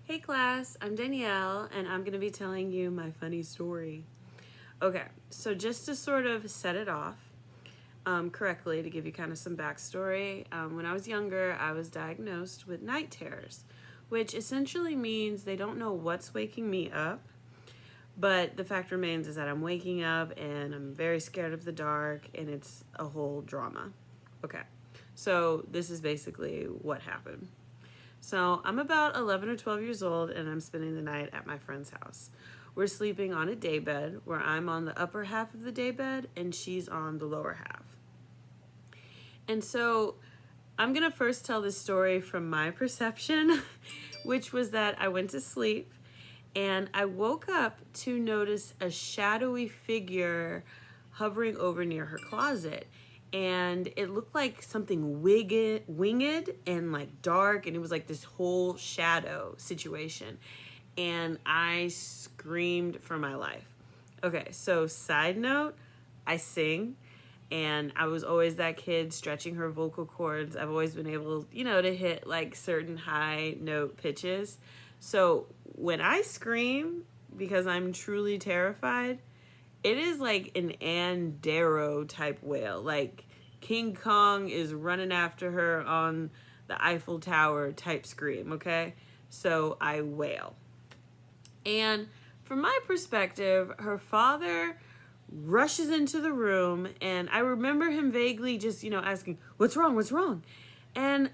Hey class, I'm Danielle and I'm going to be telling you my funny story. Okay, so just to sort of set it off correctly, to give you kind of some backstory, when I was younger, I was diagnosed with night terrors, which essentially means they don't know what's waking me up, but the fact remains is that I'm waking up and I'm very scared of the dark and it's a whole drama. Okay, so this is basically what happened. So I'm about 11 or 12 years old and I'm spending the night at my friend's house. We're sleeping on a daybed where I'm on the upper half of the daybed and she's on the lower half. And so I'm going to first tell this story from my perception, which was that I went to sleep and I woke up to notice a shadowy figure hovering over near her closet. And it looked like something winged and like dark, and it was like this whole shadow situation. And I screamed for my life. Okay, so side note, I sing, and I was always that kid stretching her vocal cords. I've always been able, to hit like certain high note pitches. So when I scream, because I'm truly terrified, it is like an Ann Darrow type wail. Like King Kong is running after her on the Eiffel Tower type scream, okay? So I wail. And from my perspective, her father rushes into the room and I remember him vaguely just, asking, "What's wrong? What's wrong?" And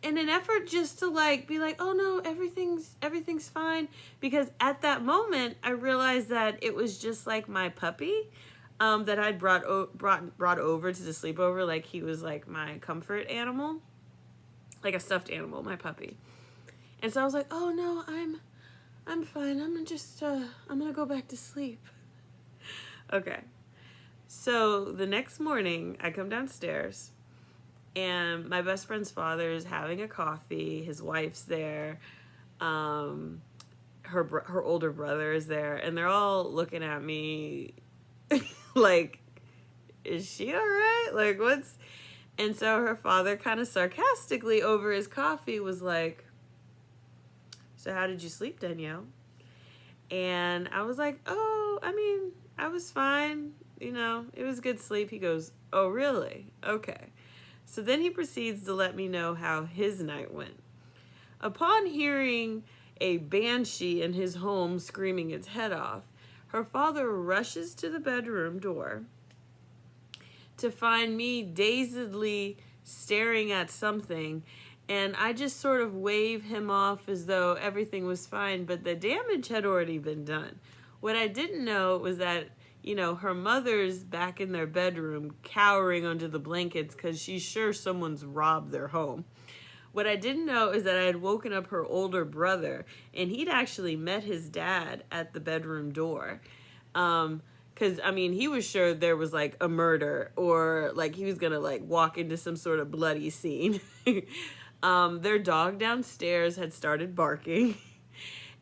in an effort just to like be like, "Oh no, everything's fine," because at that moment I realized that it was just like my puppy that I'd brought over to the sleepover. Like he was like my comfort animal, like a stuffed animal, my puppy. And so I was like, "Oh no, I'm fine. I'm gonna go back to sleep." Okay. So the next morning I come downstairs and my best friend's father is having a coffee. His wife's there. Her older brother is there, and they're all looking at me like, "Is she all right? Like, what's?" And so her father, kind of sarcastically over his coffee, was like, "So how did you sleep, Danielle?" And I was like, "Oh, I mean, I was fine. It was good sleep." He goes, "Oh, really? Okay." So then he proceeds to let me know how his night went. Upon hearing a banshee in his home screaming its head off, her father rushes to the bedroom door to find me dazedly staring at something, and I just sort of wave him off as though everything was fine, but the damage had already been done. What I didn't know was that her mother's back in their bedroom cowering under the blankets because she's sure someone's robbed their home. What I didn't know is that I had woken up her older brother, and he'd actually met his dad at the bedroom door. Because, he was sure there was, like, a murder or, like, he was going to, like, walk into some sort of bloody scene. Their dog downstairs had started barking.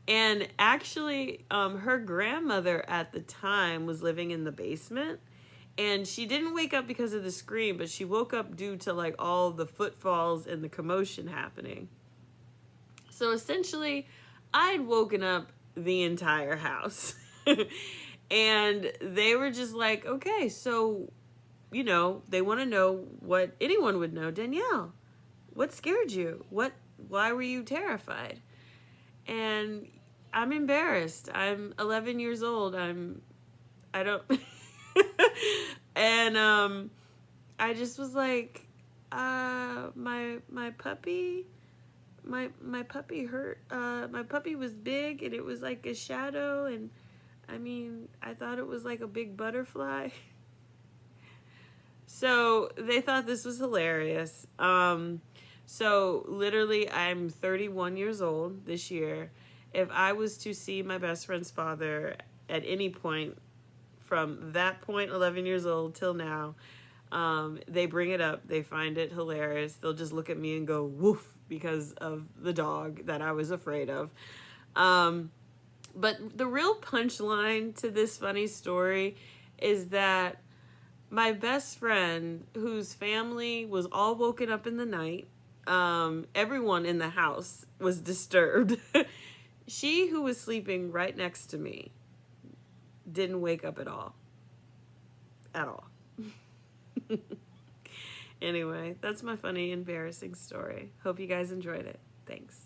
And actually, her grandmother at the time was living in the basement. And she didn't wake up because of the scream, but she woke up due to like all the footfalls and the commotion happening. So essentially, I'd woken up the entire house. And they were just like, "Okay, so, they want to know what anyone would know. Danielle, what scared you? Why were you terrified?" And I'm embarrassed. I'm 11 years old. I don't and I just was like, my puppy my puppy hurt. My puppy was big and it was like a shadow, and I thought it was like a big butterfly. So they thought this was hilarious. So literally I'm 31 years old this year. If I was to see my best friend's father at any point from that point, 11 years old, till now, they bring it up. They find it hilarious. They'll just look at me and go, "Woof," because of the dog that I was afraid of. But the real punchline to this funny story is that my best friend, whose family was all woken up in the night, everyone in the house was disturbed. She who was sleeping right next to me didn't wake up at all. At all. Anyway, that's my funny, embarrassing story. Hope you guys enjoyed it. Thanks.